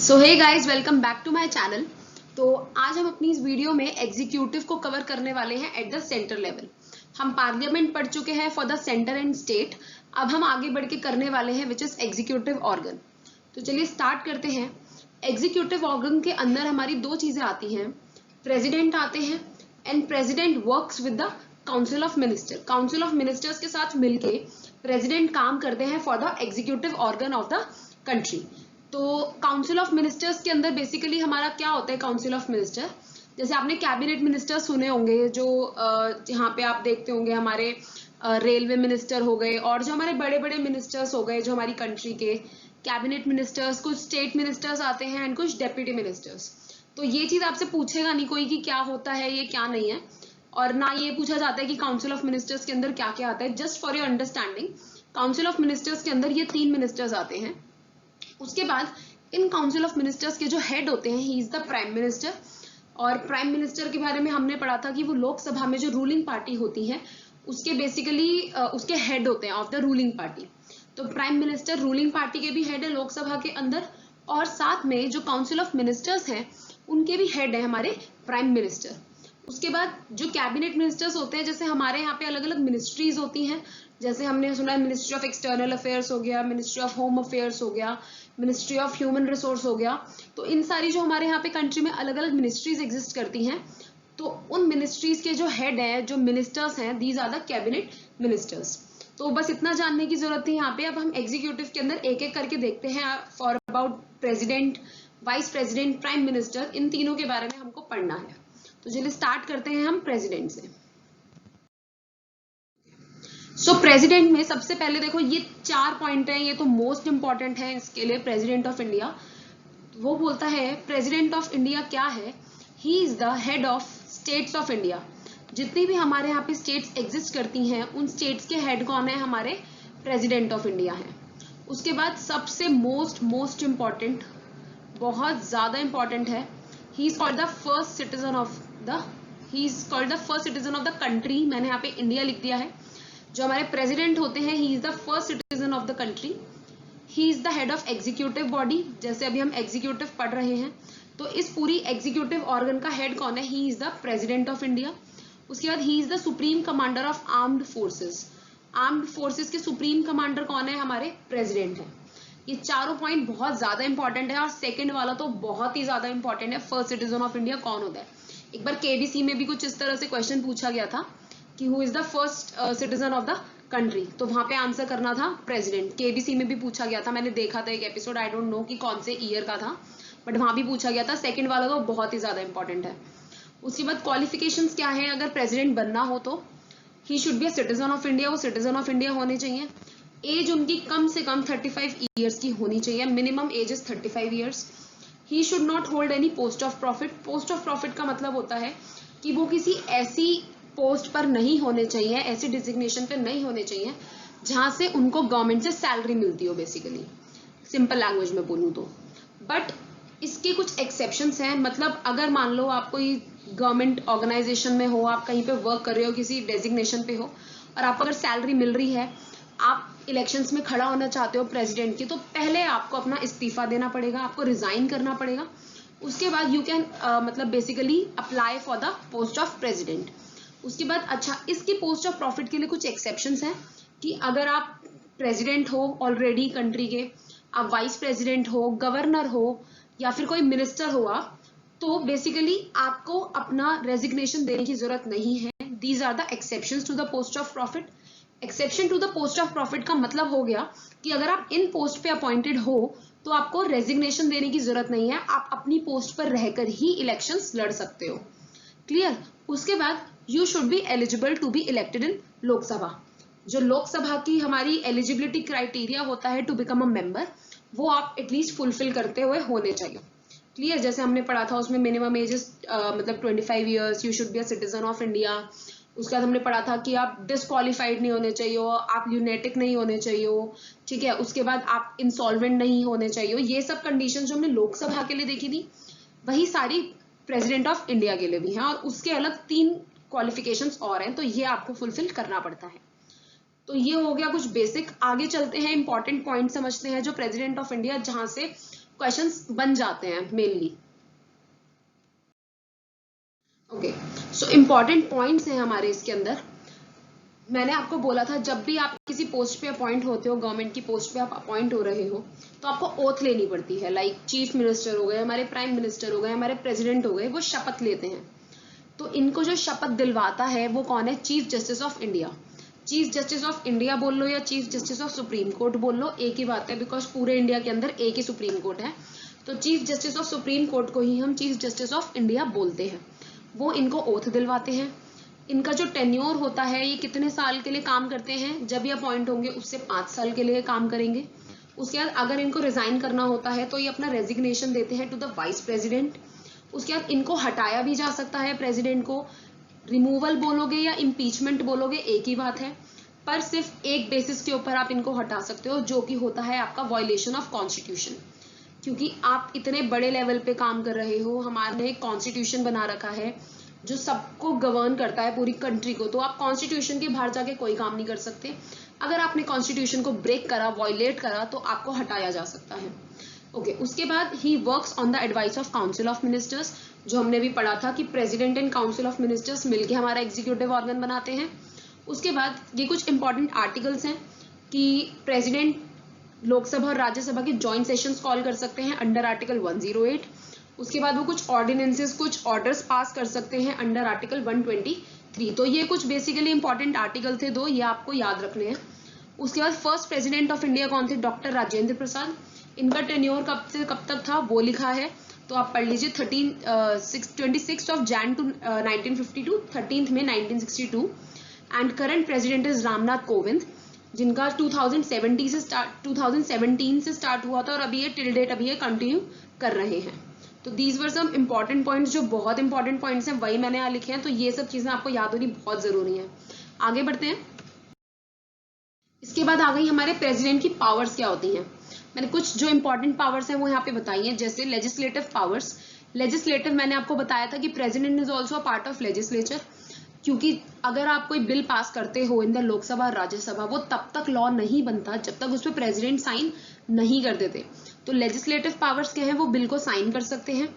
So hey guys, welcome back to my channel. तो आज हम अपनी इस वीडियो में एग्जीक्यूटिव को कवर करने वाले हैं एट द सेंटर लेवल। हम पार्लियामेंट पढ़ चुके हैं for the centre and state. अब हम आगे बढ़ के करने वाले हैं विच इज एग्जीक्यूटिव ऑर्गन। तो चलिए स्टार्ट करते हैं। एग्जीक्यूटिव ऑर्गन के अंदर हमारी दो चीजें आती हैं, प्रेसिडेंट आते हैं and president works with the council of minister. Council of ministers के साथ मिलके प्रेसिडेंट काम करते हैं for the executive organ of the country. तो काउंसिल ऑफ मिनिस्टर्स के अंदर बेसिकली हमारा क्या होता है, काउंसिल ऑफ मिनिस्टर जैसे आपने कैबिनेट मिनिस्टर सुने होंगे, जो यहाँ पे आप देखते होंगे हमारे रेलवे मिनिस्टर हो गए और जो हमारे बड़े बड़े मिनिस्टर्स हो गए जो हमारी कंट्री के कैबिनेट मिनिस्टर्स, कुछ स्टेट मिनिस्टर्स आते हैं एंड कुछ डेप्यूटी मिनिस्टर्स। तो ये चीज आपसे पूछेगा नहीं कोई कि क्या होता है ये क्या नहीं है, और ना ये पूछा जाता है कि काउंसिल ऑफ मिनिस्टर्स के अंदर क्या क्या आता है। Just for your understanding, council of ministers के अंदर ये 3 मिनिस्टर्स आते हैं। उसके बाद इन काउंसिल ऑफ मिनिस्टर्स के जो हेड होते हैं, he is the prime minister. और प्राइम मिनिस्टर के बारे में हमने पढ़ा था कि वो लोकसभा में जो रूलिंग पार्टी होती है उसके बेसिकली उसके हेड होते हैं ऑफ द रूलिंग पार्टी। तो प्राइम मिनिस्टर रूलिंग पार्टी के भी हेड है लोकसभा के अंदर, और साथ में जो काउंसिल ऑफ मिनिस्टर्स हैं उनके भी हेड है हमारे प्राइम मिनिस्टर। उसके बाद जो कैबिनेट मिनिस्टर्स होते हैं, जैसे हमारे यहाँ पे अलग अलग मिनिस्ट्रीज होती हैं, जैसे हमने सुना है मिनिस्ट्री ऑफ एक्सटर्नल अफेयर्स हो गया, मिनिस्ट्री ऑफ होम अफेयर्स हो गया, मिनिस्ट्री ऑफ ह्यूमन रिसोर्स हो गया। तो इन सारी जो हमारे यहाँ पे कंट्री में अलग अलग मिनिस्ट्रीज एग्जिस्ट करती हैं, तो उन मिनिस्ट्रीज के जो हेड हैं, जो मिनिस्टर्स हैं, these are the cabinet ministers. तो बस इतना जानने की जरूरत है यहाँ पे। अब हम एग्जीक्यूटिव के अंदर एक एक करके देखते हैं। For about president, vice president, prime minister, इन तीनों के बारे में हमको पढ़ना है। तो चलिए स्टार्ट करते हैं हम प्रेसिडेंट से। सो प्रेसिडेंट में सबसे पहले देखो ये 4 पॉइंट है, ये तो मोस्ट इंपॉर्टेंट है इसके लिए। प्रेसिडेंट ऑफ इंडिया वो बोलता है, प्रेसिडेंट ऑफ इंडिया क्या है, he is the head of states of India. जितनी भी हमारे यहाँ पे स्टेट्स एग्जिस्ट करती हैं उन स्टेट्स के हेड कौन है, हमारे प्रेसिडेंट ऑफ इंडिया है। उसके बाद सबसे मोस्ट इंपॉर्टेंट, बहुत ज्यादा इंपॉर्टेंट है, he is called the first citizen of the country. मैंने यहाँ पे इंडिया लिख दिया है। जो हमारे प्रेसिडेंट होते हैं, he is the first citizen of the country. He is the head of executive body, जैसे अभी हम एग्जीक्यूटिव पढ़ रहे हैं, तो इस पूरी एग्जीक्यूटिव ऑर्गन का हेड कौन है, he is the president of India. उसके बाद he is the supreme commander of armed forces. Armed forces के सुप्रीम कमांडर कौन है, हमारे प्रेसिडेंट है। ये चारों पॉइंट बहुत ज्यादा इंपॉर्टेंट है, और सेकंड वाला तो बहुत ही ज्यादा इंपॉर्टेंट है, फर्स्ट सिटीजन ऑफ इंडिया कौन होता है। एक बार केबीसी में भी कुछ इस तरह से क्वेश्चन पूछा गया था कि who is the first citizen of the country, तो वहां पे आंसर करना था प्रेसिडेंट। केबीसी में भी पूछा गया था, मैंने देखा था एक एपिसोड, आई डोंट नो कि कौन से ईयर का था, बट वहां भी पूछा गया था। सेकंड वाला तो बहुत ही ज्यादा इंपॉर्टेंट है। उसके बाद क्वालिफिकेशंस क्या है, अगर प्रेसिडेंट बनना हो तो he should be a citizen of India, वो सिटीजन ऑफ इंडिया होने चाहिए। एज उनकी कम से कम 35 ईयर्स की होनी चाहिए, minimum age is 35 years. He should not hold any post of profit. Post of profit का मतलब होता है कि वो किसी ऐसी पोस्ट पर नहीं होने चाहिए, ऐसी डिजिग्नेशन पे नहीं होने चाहिए जहां से उनको गवर्नमेंट से सैलरी मिलती हो, बेसिकली सिंपल लैंग्वेज में बोलूं तो। बट इसके कुछ एक्सेप्शंस हैं, मतलब अगर मान लो आप कोई गवर्नमेंट ऑर्गेनाइजेशन में हो, आप कहीं पे वर्क कर रहे हो, किसी डेजिग्नेशन पे हो, और आपको अगर सैलरी मिल रही है, आप इलेक्शंस में खड़ा होना चाहते हो प्रेसिडेंट की, तो पहले आपको अपना इस्तीफा देना पड़ेगा, आपको रिजाइन करना पड़ेगा। उसके बाद यू कैन मतलब basically apply for the post of president. उसके बाद अच्छा, इसकी पोस्ट ऑफ प्रॉफिट के लिए कुछ एक्सेप्शंस हैं कि अगर आप प्रेसिडेंट हो ऑलरेडी कंट्री के, आप वाइस प्रेसिडेंट हो, गवर्नर हो, या फिर कोई मिनिस्टर हो आप, तो बेसिकली आपको अपना रेजिग्नेशन देने की जरूरत नहीं है। These are the exceptions to the post of profit. Exception to the post of profit का मतलब हो गया कि अगर आप इन पोस्ट पे अपॉइंटेड हो तो आपको रेजिग्नेशन देने की जरूरत नहीं है, आप अपनी पोस्ट पर रहकर ही इलेक्शंस लड़ सकते हो। क्लियर। उसके बाद you should be eligible to be elected in Lok Sabha. जो लोकसभा की हमारी एलिजिबिलिटी क्राइटेरिया होता है टू बिकम अ मेंबर, वो आप एटलीस्ट फुलफिल करते हुए होने चाहिए। क्लियर। जैसे हमने पढ़ा था उसमें मिनिमम एजेस मतलब 25 years, you should be a citizen of India. उसके बाद हमने पढ़ा था कि आप डिस्क्वालिफाइड नहीं होने चाहिए, आप यूनेटिक नहीं होने चाहिए, ठीक है। उसके बाद आप इंसॉल्वेंट नहीं होने चाहिए। ये सब कंडीशन जो हमने लोकसभा के लिए देखी थी, वही सारी प्रेसिडेंट ऑफ इंडिया के लिए भी हैं, और उसके अलग 3 क्वालिफिकेशंस और हैं, तो ये आपको फुलफिल करना पड़ता है। तो ये हो गया कुछ बेसिक। आगे चलते हैं, इंपॉर्टेंट पॉइंट समझते हैं जो प्रेसिडेंट ऑफ इंडिया, जहां से क्वेश्चंस बन जाते हैं mainly. Okay, so important points हैं हमारे इसके अंदर। मैंने आपको बोला था जब भी आप किसी पोस्ट पे अपॉइंट होते हो, गवर्नमेंट की पोस्ट पे आप अपॉइंट हो रहे हो, तो आपको ओथ लेनी पड़ती है। लाइक चीफ मिनिस्टर हो गए, हमारे प्राइम मिनिस्टर हो गए, हमारे प्रेसिडेंट हो गए, वो शपथ लेते हैं। तो इनको जो शपथ दिलवाता है वो कौन है? Chief justice of India. Chief justice of India बोल लो या chief justice of supreme court बोल लो, एक ही बात है, बिकॉज पूरे इंडिया के अंदर एक ही सुप्रीम कोर्ट है। तो chief justice of supreme court को ही हम चीफ जस्टिस ऑफ इंडिया बोलते हैं। वो इनको ओथ दिलवाते हैं। इनका जो टेन्योर होता है, ये कितने साल के लिए काम करते हैं? जब ये अपॉइंट होंगे उससे 5 साल के लिए काम करेंगे। उसके बाद अगर इनको रिजाइन करना होता है तो ये अपना रेजिग्नेशन देते हैं टू द वाइस प्रेसिडेंट। उसके बाद इनको हटाया भी जा सकता है, प्रेसिडेंट को। रिमूवल बोलोगे या इम्पीचमेंट बोलोगे, एक ही बात है, पर सिर्फ एक बेसिस के ऊपर आप इनको हटा सकते हो, जो कि होता है आपका वायलेशन ऑफ कॉन्स्टिट्यूशन। क्योंकि आप इतने बड़े लेवल पे काम कर रहे हो, हमारे एक कॉन्स्टिट्यूशन बना रखा है जो सबको गवर्न करता है, पूरी कंट्री को, तो आप कॉन्स्टिट्यूशन के बाहर जाके कोई काम नहीं कर सकते। अगर आपने कॉन्स्टिट्यूशन को ब्रेक करा, वायलेट करा, तो आपको हटाया जा सकता है। ओके, उसके बाद he works on the advice of council of ministers, जो हमने भी पढ़ा था कि president and council of ministers मिलके हमारा एग्जीक्यूटिव ऑर्गन बनाते हैं। उसके बाद ये कुछ इंपॉर्टेंट आर्टिकल्स हैं कि प्रेसिडेंट लोकसभा और राज्यसभा के जॉइंट सेशंस कॉल कर सकते हैं अंडर आर्टिकल 108। उसके बाद वो कुछ ऑर्डिनेंसेस, कुछ ऑर्डर्स पास कर सकते हैं अंडर आर्टिकल 123। तो ये कुछ बेसिकली इंपॉर्टेंट आर्टिकल थे, दो, ये आपको याद रखने हैं। उसके बाद फर्स्ट प्रेसिडेंट ऑफ इंडिया कौन थे? डॉक्टर राजेंद्र प्रसाद। इनका टेन्योर कब से कब तक था वो लिखा है, तो आप पढ़ लीजिए। 26 ऑफ जैन टू 1952, 13 मई 1962। And current president is Ramnath Kovind, जिनका 2017 से स्टार्ट हुआ था और अभी ये टिल डेट अभी ये कंटिन्यू कर रहे हैं। तो these were some important points, जो बहुत इंपॉर्टेंट पॉइंट्स हैं वही मैंने यहाँ लिखे हैं। तो ये सब चीजें आपको याद होनी बहुत जरूरी है। आगे बढ़ते हैं। इसके बाद आ गई हमारे प्रेसिडेंट की पावर्स क्या होती हैं। मैंने कुछ जो इंपॉर्टेंट पावर्स हैं वो यहाँ पे बताई हैं, जैसे लेजिस्लेटिव पावर्स। लेजिस्लेटिव मैंने आपको बताया था कि president is also a part of legislature, क्योंकि अगर आप कोई बिल पास करते हो इन द लोकसभा और राज्यसभा, वो तब तक लॉ नहीं बनता जब तक उस पर प्रेसिडेंट साइन नहीं कर देते। तो लेजिस्लेटिव पावर्स क्या है? वो बिल को साइन कर सकते हैं,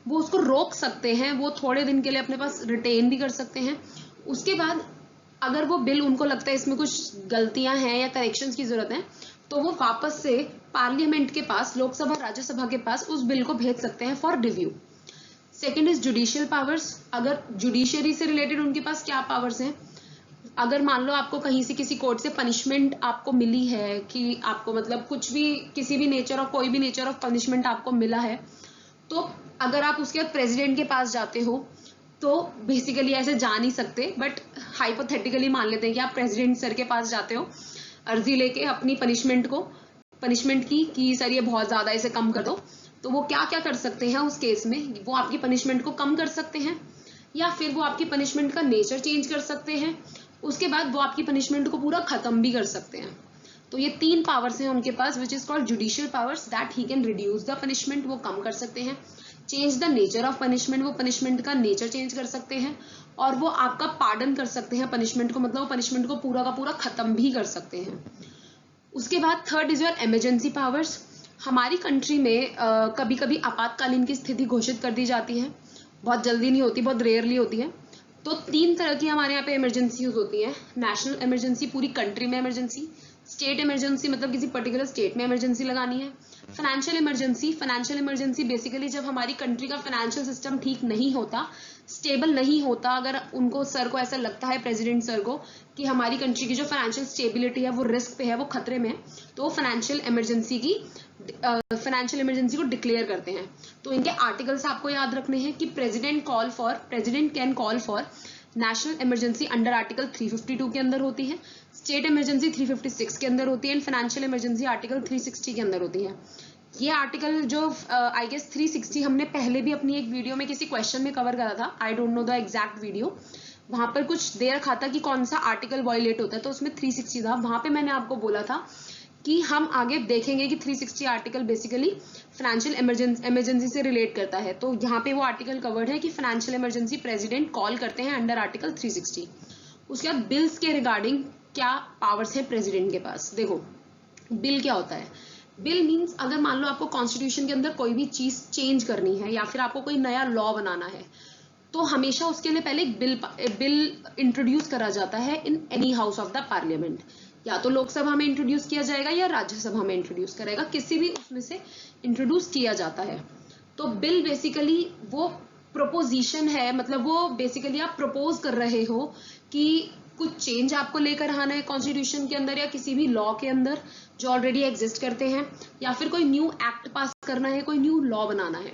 वो उसको रोक सकते हैं, वो थोड़े दिन के लिए अपने पास रिटेन भी कर सकते हैं। उसके बाद अगर वो बिल उनको लगता है इसमें कुछ गलतियां हैं या करेक्शंस की जरूरत है, तो वो वापस से पार्लियामेंट के पास, लोकसभा राज्यसभा के पास उस बिल को भेज सकते हैं for review. Second is judicial powers. अगर जुडिशियरी से रिलेटेड उनके पास क्या पावर्स हैं? अगर मान लो आपको कहीं से किसी कोर्ट से पनिशमेंट आपको मिली है, कि आपको मतलब कुछ भी, किसी भी नेचर ऑफ, कोई भी नेचर ऑफ पनिशमेंट आपको मिला है, तो अगर आप उसके बाद प्रेसिडेंट के पास जाते हो, तो बेसिकली ऐसे जा नहीं सकते, बट हाइपोथेटिकली मान लेते हैं कि आप प्रेसिडेंट सर के पास जाते हो अर्जी लेके अपनी पनिशमेंट की कि सर ये बहुत ज्यादा, इसे कम कर दो। तो वो क्या क्या कर सकते हैं उस केस में? वो आपकी पनिशमेंट को कम कर सकते हैं, या फिर वो आपकी पनिशमेंट का नेचर चेंज कर सकते हैं। उसके बाद वो आपकी पनिशमेंट को पूरा खत्म भी कर सकते हैं। तो ये 3 पावर्स हैं उनके पास, which is called judicial powers, that he can reduce the punishment, वो कम कर सकते हैं। Change the nature of punishment, वो पनिशमेंट का नेचर चेंज कर सकते हैं। और वो आपका पार्डन कर सकते हैं पनिशमेंट को, मतलब वो पनिशमेंट को पूरा का पूरा खत्म भी कर सकते हैं। उसके बाद third is your emergency powers. हमारी कंट्री में कभी कभी आपातकालीन की स्थिति घोषित कर दी जाती है, बहुत जल्दी नहीं होती, बहुत रेयरली होती है। तो 3 तरह की हमारे यहाँ पे इमरजेंसीज होती है। नेशनल इमरजेंसी, पूरी कंट्री में इमरजेंसी। स्टेट इमरजेंसी, मतलब किसी पर्टिकुलर स्टेट में इमरजेंसी लगानी है। फाइनेंशियल इमरजेंसी बेसिकली जब हमारी कंट्री का फाइनेंशियल सिस्टम ठीक नहीं होता, स्टेबल नहीं होता, अगर उनको, सर को ऐसा लगता है, प्रेसिडेंट सर को, कि हमारी कंट्री की जो फाइनेंशियल स्टेबिलिटी है वो रिस्क पे है, वो खतरे में है, तो वो फाइनेंशियल इमरजेंसी को डिक्लेयर करते हैं। तो इनके आर्टिकल्स आपको याद रखने हैं कि president can call for national emergency under article 352 के अंदर होती है, स्टेट इमरजेंसी 356 के अंदर होती है, एंड फाइनेंशियल इमरजेंसी आर्टिकल 360 के अंदर होती है। ये आर्टिकल जो आई गेस 360 हमने पहले भी अपनी एक वीडियो में किसी क्वेश्चन में कवर करा था, I don't know the exact video, वहां पर कुछ दे रखा था कि कौन सा आर्टिकल वायलेट होता है, तो उसमें 360 था। वहां पे मैंने आपको बोला था कि हम आगे देखेंगे कि 360 आर्टिकल बेसिकली फाइनेंशियल इमरजेंसी से रिलेट करता है। तो यहाँ पे वो आर्टिकल कवर्ड है कि फाइनेंशियल इमरजेंसी प्रेसिडेंट कॉल करते हैं अंडर आर्टिकल 360। उसके बाद बिल्स के रिगार्डिंग क्या पावर्स है प्रेसिडेंट के पास। देखो, बिल क्या होता है? बिल मीन्स अगर मान लो आपको कॉन्स्टिट्यूशन के अंदर कोई भी चीज चेंज करनी है या फिर आपको कोई नया लॉ बनाना है, तो हमेशा उसके लिए पहले एक बिल इंट्रोड्यूस करा जाता है in any house of the parliament. या तो लोकसभा में इंट्रोड्यूस किया जाएगा या राज्यसभा में इंट्रोड्यूस करेगा, किसी भी उसमें से इंट्रोड्यूस किया जाता है। तो बिल बेसिकली वो प्रोपोजिशन है, मतलब वो बेसिकली आप प्रपोज कर रहे हो कि कुछ चेंज आपको लेकर आना है कॉन्स्टिट्यूशन के अंदर या किसी भी लॉ के अंदर जो ऑलरेडी एग्जिस्ट करते हैं, या फिर कोई न्यू एक्ट पास करना है, कोई न्यू लॉ बनाना है।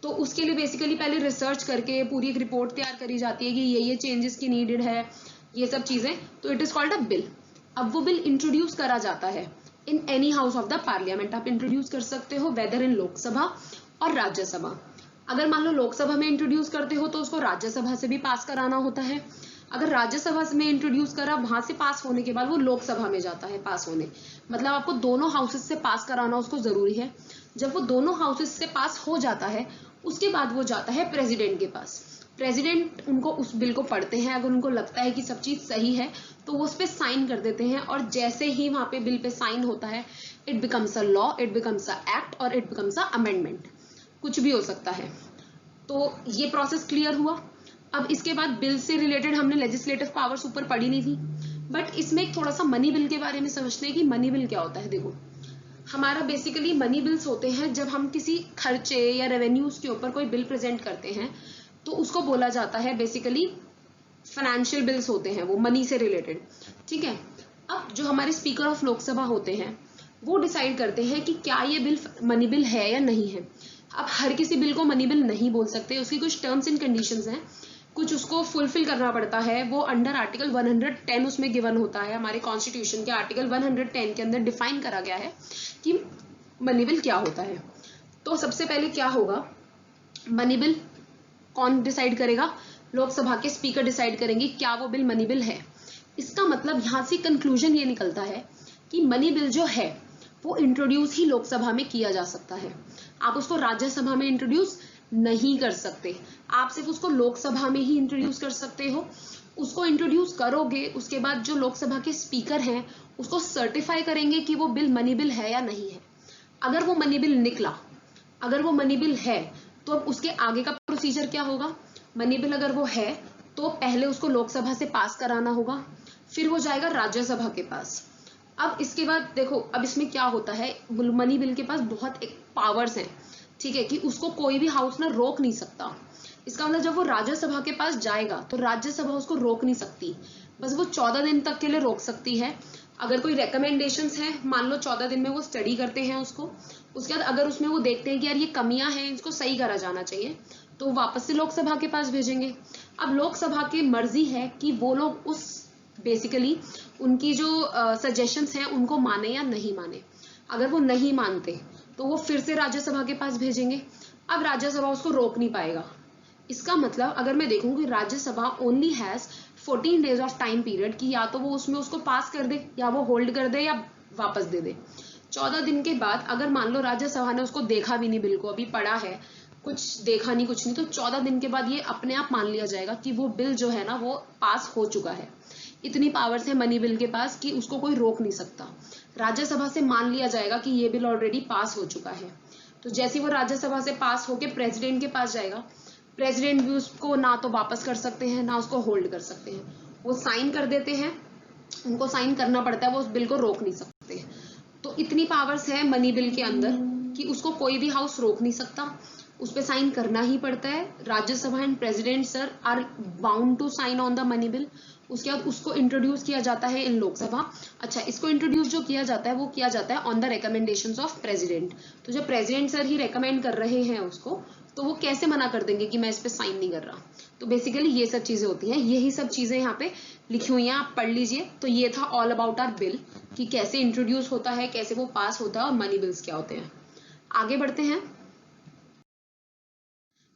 तो उसके लिए बेसिकली पहले रिसर्च करके पूरी एक रिपोर्ट तैयार करी जाती है कि ये चेंजेस की नीडेड है, ये सब चीजें, तो it is called a bill. अब वो बिल इंट्रोड्यूस करा जाता है in any house of the parliament. आप इंट्रोड्यूस कर सकते हो वेदर इन लोकसभा और राज्यसभा। अगर मान लो लोकसभा में इंट्रोड्यूस करते हो तो उसको राज्यसभा से भी पास कराना होता है। अगर राज्यसभा में इंट्रोड्यूस करा, वहां से पास होने के बाद वो लोकसभा में जाता है पास होने, मतलब आपको दोनों हाउसेस से पास कराना उसको जरूरी है। जब वो दोनों हाउसेस से पास हो जाता है उसके बाद वो जाता है प्रेसिडेंट के पास। प्रेसिडेंट उनको उस बिल को पढ़ते हैं, अगर उनको लगता है कि सब चीज सही है तो वो उस पर साइन कर देते हैं, और जैसे ही वहां पे बिल पे साइन होता है it becomes a law, it becomes a act और इट बिकम्स अ अमेंडमेंट, कुछ भी हो सकता है। तो ये प्रोसेस क्लियर हुआ। अब इसके बाद बिल से रिलेटेड हमने लेजिस्लेटिव पावर्स ऊपर पढ़ी नहीं थी, बट इसमें एक थोड़ा सा मनी बिल के बारे में समझते हैं कि मनी बिल क्या होता है। देखो, हमारा बेसिकली मनी बिल्स होते हैं जब हम किसी खर्चे या रेवेन्यूज के ऊपर कोई बिल प्रेजेंट करते हैं तो उसको बोला जाता है बेसिकली फाइनेंशियल बिल्स होते हैं, वो मनी से रिलेटेड। ठीक है, अब जो हमारे स्पीकर ऑफ लोकसभा होते हैं वो डिसाइड करते हैं कि क्या ये बिल मनी बिल है या नहीं है। अब हर किसी बिल को मनी बिल नहीं बोल सकते, उसकी कुछ टर्म्स एंड कंडीशंस हैं, कुछ उसको फुलफिल करना पड़ता है। वो अंडर आर्टिकल 110 उसमें गिवन होता है, हमारे कॉन्स्टिट्यूशन के आर्टिकल 110 के अंदर डिफाइन करा गया है कि मनी बिल क्या होता है। तो सबसे पहले क्या होगा, मनी बिल कौन डिसाइड करेगा, लोकसभा के स्पीकर डिसाइड करेंगे क्या वो बिल मनी बिल है। इसका मतलब यहां से कंक्लूजन ये निकलता है कि मनी बिल जो है वो इंट्रोड्यूस ही लोकसभा में किया जा सकता है, आप उसको राज्यसभा में इंट्रोड्यूस नहीं कर सकते, आप सिर्फ उसको लोकसभा में ही इंट्रोड्यूस कर सकते हो। उसको इंट्रोड्यूस करोगे, उसके बाद जो लोकसभा के स्पीकर हैं उसको सर्टिफाई करेंगे कि वो बिल मनी बिल है या नहीं है। अगर वो मनी बिल निकला, अगर वो मनी बिल है तो अब उसके आगे का प्रोसीजर क्या होगा। मनी बिल अगर वो है तो पहले उसको लोकसभा से पास कराना होगा, फिर वो जाएगा राज्यसभा के पास। अब इसके बाद देखो, अब इसमें क्या होता है, मनी बिल के पास बहुत एक पावर्स हैं, ठीक है, कि उसको कोई भी हाउस ना रोक नहीं सकता। इसका मतलब जब वो राज्यसभा के पास जाएगा तो राज्यसभा उसको रोक नहीं सकती, बस वो 14 दिन तक के लिए रोक सकती है। अगर कोई रिकमेंडेशंस है, मान लो 14 दिन में वो स्टडी करते हैं उसको, उसके बाद अगर उसमें वो देखते हैं कि यार ये कमियां हैं, इसको सही करा जाना चाहिए, तो वापस से लोकसभा के पास भेजेंगे। अब लोकसभा की मर्जी है कि वो लोग उस बेसिकली उनकी जो सजेशंस हैं उनको माने या नहीं माने। अगर वो नहीं मानते तो वो फिर से राज्यसभा के पास भेजेंगे। अब राज्यसभा उसको रोक नहीं पाएगा। इसका मतलब अगर मैं देखूं कि Rajya Sabha only has 14 days of time period कि या तो वो उसमें उसको पास कर दे या वो होल्ड कर दे या वापस दे दे। 14 दिन के बाद अगर मान लो राज्यसभा ने उसको देखा भी नहीं, बिल को अभी पढ़ा है, कुछ देखा नहीं, कुछ नहीं, तो 14 दिन के बाद ये अपने आप मान लिया जाएगा कि वो बिल जो है ना वो पास हो चुका है। इतनी पावर्स है मनी बिल के पास कि उसको कोई रोक नहीं सकता। राज्यसभा से मान लिया जाएगा कि ये बिल ऑलरेडी पास हो चुका है, तो जैसे वो राज्यसभा से पास होके प्रेसिडेंट के पास जाएगा, प्रेसिडेंट भी उसको ना तो वापस कर सकते हैं ना उसको होल्ड कर सकते हैं, वो साइन कर देते हैं, उनको साइन करना पड़ता है, वो उस बिल को रोक नहीं सकते। तो इतनी पावर्स है मनी बिल के अंदर कि उसको कोई भी हाउस रोक नहीं सकता, उस पर साइन करना ही पड़ता है। Rajya Sabha and president sir are bound to sign on the money bill. उसके बाद उसको इंट्रोड्यूस किया जाता है इन लोकसभा। अच्छा, इसको इंट्रोड्यूस जो किया जाता है वो किया जाता है on the recommendations of president. तो जब प्रेसिडेंट सर ही रेकमेंड कर रहे हैं उसको, तो वो कैसे मना कर देंगे कि मैं इस पे साइन नहीं कर रहा। तो बेसिकली ये सब चीजें होती हैं, यही सब चीजें यहाँ पे लिखी हुई हैं, आप पढ़ लीजिए। तो ये था ऑल अबाउट आवर बिल कि कैसे इंट्रोड्यूस होता है, कैसे वो पास होता है और मनी बिल्स क्या होते हैं। आगे बढ़ते हैं।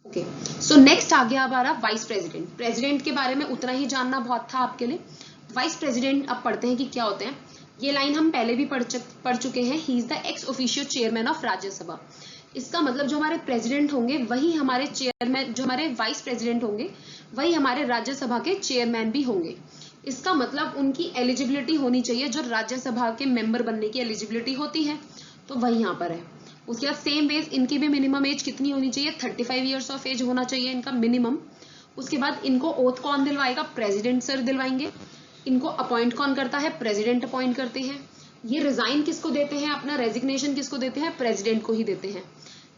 ओके, सो नेक्स्ट आ गया हमारा वाइस प्रेसिडेंट। प्रेसिडेंट के बारे में उतना ही जानना बहुत था आपके लिए। वाइस प्रेसिडेंट अब पढ़ते हैं कि क्या होते हैं। ये लाइन हम पहले भी पढ़ चुके हैं। He is the ex officio chairman of Rajya Sabha. इसका मतलब जो हमारे प्रेसिडेंट होंगे वही हमारे चेयरमैन, जो हमारे वाइस प्रेसिडेंट होंगे वही हमारे राज्यसभा के चेयरमैन भी होंगे। इसका मतलब उनकी एलिजिबिलिटी होनी चाहिए जो राज्यसभा के मेंबर बनने की एलिजिबिलिटी होती है, तो वही यहाँ पर है। उसके बाद सेम वेज इनकी भी मिनिमम एज कितनी होनी चाहिए, 35 ईयर्स ऑफ एज होना चाहिए इनका मिनिमम। उसके बाद इनको ओथ कौन दिलवाएगा, प्रेसिडेंट सर दिलवाएंगे। इनको अपॉइंट कौन करता है, प्रेसिडेंट अपॉइंट करते हैं। ये रिजाइन किसको देते हैं, अपना रेजिग्नेशन किसको देते हैं, प्रेसिडेंट को ही देते हैं।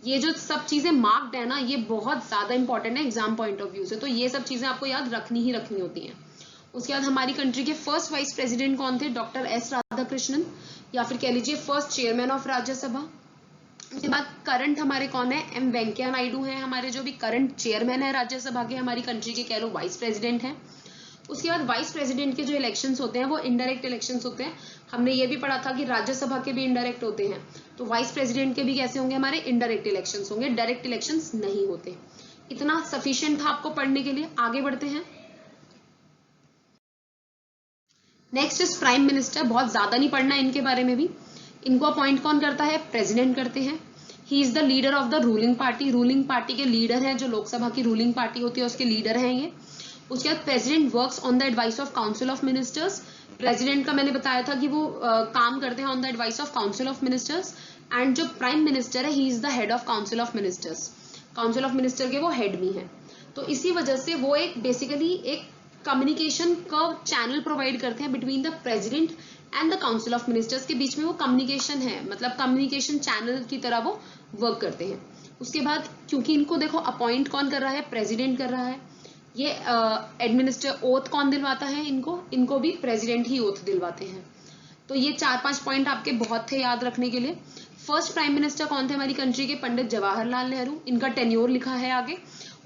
ये जो सब चीजें मार्क्ड है ना, ये बहुत ज्यादा इंपॉर्टेंट है एग्जाम पॉइंट ऑफ व्यू से, तो ये सब चीजें आपको याद रखनी ही रखनी होती हैं। उसके बाद हमारी कंट्री के फर्स्ट वाइस प्रेसिडेंट कौन थे, डॉक्टर एस राधाकृष्णन, या फिर कह लीजिए फर्स्ट चेयरमैन ऑफ राज्यसभा। उसके बाद करंट हमारे कौन है, एम वेंकैया नायडू हैं हमारे, जो भी करंट चेयरमैन है राज्यसभा के, हमारी कंट्री के कह लो वाइस प्रेसिडेंट हैं। उसके बाद वाइस प्रेसिडेंट के जो इलेक्शंस होते हैं वो इनडायरेक्ट इलेक्शंस होते हैं। हमने ये भी पढ़ा था कि राज्यसभा के भी इनडायरेक्ट होते हैं, तो वाइस प्रेसिडेंट के भी कैसे होंगे, हमारे इनडायरेक्ट इलेक्शंस होंगे, डायरेक्ट इलेक्शंस नहीं होते। इतना सफिशिएंट था आपको पढ़ने के लिए। आगे बढ़ते हैं। Next is prime minister. बहुत ज्यादा नहीं पढ़ना इनके बारे में भी। इनको अपॉइंट कौन करता है, प्रेसिडेंट करते हैं। He is the leader of the ruling party. Ruling party के लीडर हैं, जो लोकसभा की रूलिंग पार्टी होती है उसके लीडर हैं ये। उसके बाद president works on the advice of council of ministers. President का मैंने बताया था कि वो काम करते हैं on the advice of council of ministers. And जो प्राइम मिनिस्टर है, he is the head of council of ministers. Council of minister के वो हेड भी हैं। तो इसी वजह से वो एक बेसिकली एक कम्युनिकेशन का चैनल प्रोवाइड करते हैं between the president and the council of ministers के बीच में वो कम्युनिकेशन है, मतलब कम्युनिकेशन चैनल की तरह वो वर्क करते हैं। उसके बाद क्योंकि इनको देखो अपॉइंट कौन कर रहा है, प्रेसिडेंट कर रहा है। ये एडमिनिस्टर ओथ कौन दिलवाता है इनको भी प्रेसिडेंट ही ओथ दिलवाते हैं। तो ये 4-5 पॉइंट आपके बहुत थे याद रखने के लिए। फर्स्ट प्राइम मिनिस्टर कौन थे हमारी कंट्री के, पंडित जवाहरलाल नेहरू। इनका टेन्योर लिखा है आगे।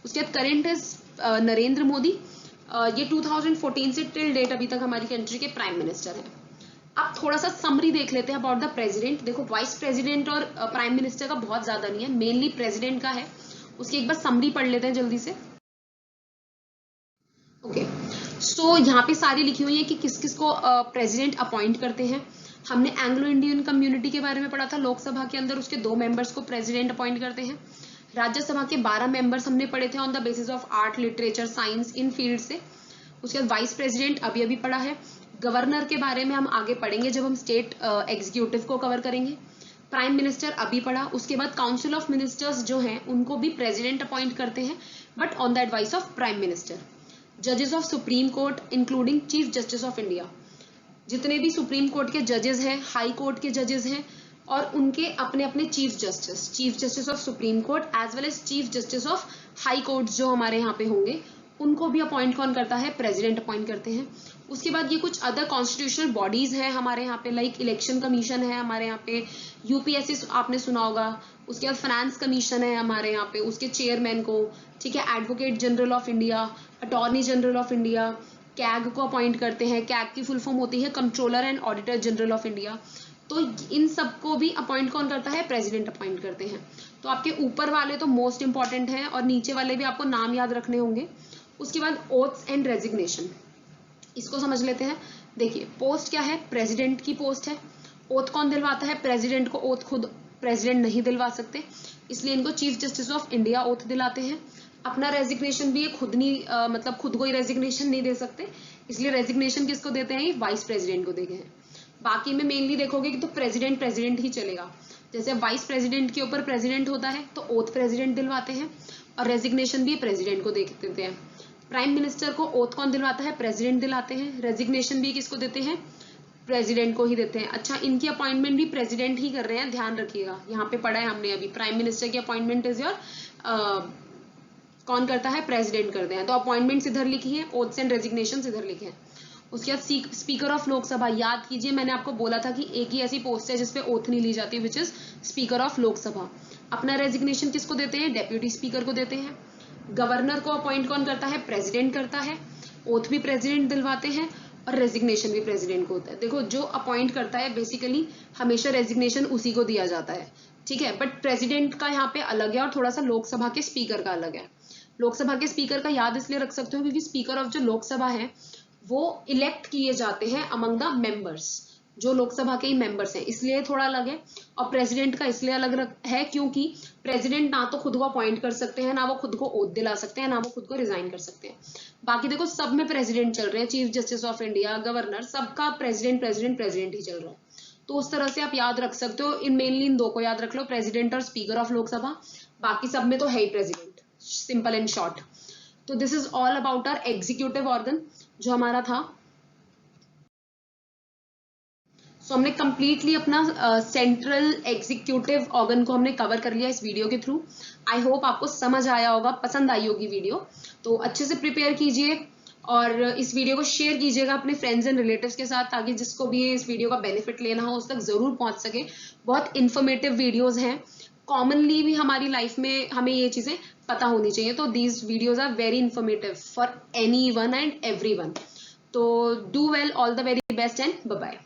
उसके बाद करेंट इज नरेंद्र मोदी। ये 2014 से टिल डेट अभी तक हमारी कंट्री के प्राइम मिनिस्टर हैं। अब थोड़ा सा समरी देख लेते हैं अबाउट द प्रेसिडेंट। देखो वाइस प्रेसिडेंट और प्राइम मिनिस्टर का बहुत ज्यादा नहीं है, मेनली प्रेसिडेंट का है। उसकी एक बार समरी पढ़ लेते हैं जल्दी से। ओके, सो यहाँ पे सारी लिखी हुई है कि किस किस को प्रेसिडेंट अपॉइंट करते हैं। हमने एंग्लो इंडियन कम्युनिटी के बारे में पढ़ा था, लोकसभा के अंदर उसके 2 मेंबर्स को प्रेसिडेंट अपॉइंट करते हैं। राज्यसभा के 12 मेंबर्स हमने पढ़े थे on the basis of art, literature, science in field से। उसके बाद वाइस प्रेसिडेंट अभी अभी पढ़ा है। गवर्नर के बारे में हम आगे पढ़ेंगे जब हम स्टेट एग्जीक्यूटिव को कवर करेंगे। प्राइम मिनिस्टर अभी पढ़ा। उसके बाद काउंसिल ऑफ मिनिस्टर्स जो हैं उनको भी प्रेसिडेंट अपॉइंट करते हैं, but on the advice of prime minister. जजेस of supreme court including chief justice of India. जितने भी सुप्रीम कोर्ट के जजेस हैं, हाई कोर्ट के जजेस हैं, और उनके अपने अपने chief justice of supreme court as well as chief justice of high court जो हमारे यहाँ पे होंगे, उनको भी अपॉइंट कौन करता है, प्रेसिडेंट अपॉइंट करते हैं। उसके बाद ये कुछ अदर कॉन्स्टिट्यूशनल बॉडीज हैं हमारे यहाँ पे, लाइक इलेक्शन कमीशन है हमारे यहाँ पे, यूपीएससी आपने सुना होगा। उसके बाद फाइनेंस कमीशन है हमारे यहाँ पे, उसके चेयरमैन को, ठीक है, advocate general of India, attorney general of India, CAG को अपॉइंट करते हैं। कैग की फुल फॉर्म होती है controller and auditor general of India. तो इन सबको भी अपॉइंट कौन करता है, प्रेसिडेंट अपॉइंट करते हैं। तो आपके ऊपर वाले तो मोस्ट इंपॉर्टेंट हैं और नीचे वाले भी आपको नाम याद रखने होंगे। उसके बाद ओथ्स एंड रेजिग्नेशन, इसको समझ लेते हैं। देखिए पोस्ट क्या है, प्रेसिडेंट की पोस्ट है। ओथ कौन दिलवाता है, प्रेसिडेंट को ओथ खुद प्रेसिडेंट नहीं दिलवा सकते, इसलिए इनको chief justice of India oath दिलाते हैं। अपना रेजिग्नेशन भी ये खुद नहीं मतलब खुद को ही रेजिग्नेशन नहीं दे सकते, इसलिए रेजिग्नेशन किसको देते हैं, ये वाइस प्रेसिडेंट को देते हैं। बाकी में मेनली देखोगे कि तो प्रेसिडेंट ही चलेगा। जैसे वाइस प्रेसिडेंट के ऊपर प्रेसिडेंट होता है तो ओथ प्रेसिडेंट दिलवाते हैं, और रेजिग्नेशन भी प्रेसिडेंट को दे देते हैं। प्राइम मिनिस्टर को ओथ कौन दिलवाता है, प्रेसिडेंट दिलाते हैं। रेजिग्नेशन भी किसको देते हैं, प्रेसिडेंट को ही देते हैं। अच्छा, इनकी अपॉइंटमेंट भी प्रेसिडेंट ही कर रहे हैं, ध्यान रखिएगा। यहाँ पे पढ़ा है हमने अभी, प्राइम मिनिस्टर की अपॉइंटमेंट इज योर कौन करता है, प्रेसिडेंट करते हैं। तो अपॉइंटमेंट्स इधर लिखी है, ओथ्स एंड रेजिग्नेशंस इधर लिखे हैं। उसके बाद स्पीकर ऑफ लोकसभा, याद कीजिए मैंने आपको बोला था कि एक ही ऐसी पोस्ट है जिसपे ओथ नहीं ली जाती, which is speaker of Lok Sabha. अपना रेजिग्नेशन किसको देते हैं, डेप्यूटी स्पीकर को देते हैं। गवर्नर को अपॉइंट कौन करता है, प्रेसिडेंट करता है। ओथ भी प्रेसिडेंट दिलवाते हैं और रेजिग्नेशन भी प्रेसिडेंट को होता है। देखो जो अपॉइंट करता है बेसिकली हमेशा रेजिग्नेशन उसी को दिया जाता है, ठीक है, बट प्रेसिडेंट का यहाँ पे अलग है और थोड़ा सा लोकसभा के स्पीकर का अलग है। लोकसभा के स्पीकर का याद इसलिए रख सकते हो क्योंकि स्पीकर ऑफ जो लोकसभा है वो इलेक्ट किए जाते हैं अमंग द मेंबर्स, जो लोकसभा के ही मेंबर्स हैं, इसलिए थोड़ा अलग है। और प्रेसिडेंट का इसलिए अलग है क्योंकि प्रेसिडेंट ना तो खुद को अपॉइंट कर सकते हैं, ना वो खुद को ओथ दिला सकते हैं, ना वो खुद को रिजाइन कर सकते हैं। बाकी देखो सब में प्रेसिडेंट चल रहे हैं, chief justice of India, governor, सबका प्रेसिडेंट ही चल रहा है। तो उस तरह से आप याद रख सकते हो। इन मेनली इन दो को याद रख लो, प्रेसिडेंट और स्पीकर ऑफ लोकसभा, बाकी सब में तो है ही प्रेसिडेंट, सिंपल एंड शॉर्ट। तो this is all about our executive organ जो हमारा था। सो हमने कंप्लीटली अपना सेंट्रल एग्जीक्यूटिव ऑर्गन को हमने कवर कर लिया इस वीडियो के थ्रू। आई होप आपको समझ आया होगा, पसंद आई होगी वीडियो। तो अच्छे से प्रिपेयर कीजिए और इस वीडियो को शेयर कीजिएगा अपने फ्रेंड्स एंड रिलेटिव्स के साथ, ताकि जिसको भी इस वीडियो का बेनिफिट लेना हो उस तक जरूर पहुंच सके। बहुत इन्फॉर्मेटिव वीडियोज हैं, कॉमनली भी हमारी लाइफ में हमें ये चीजें पता होनी चाहिए। तो these videos are very informative for anyone and everyone. तो do well, all the very best and bye bye.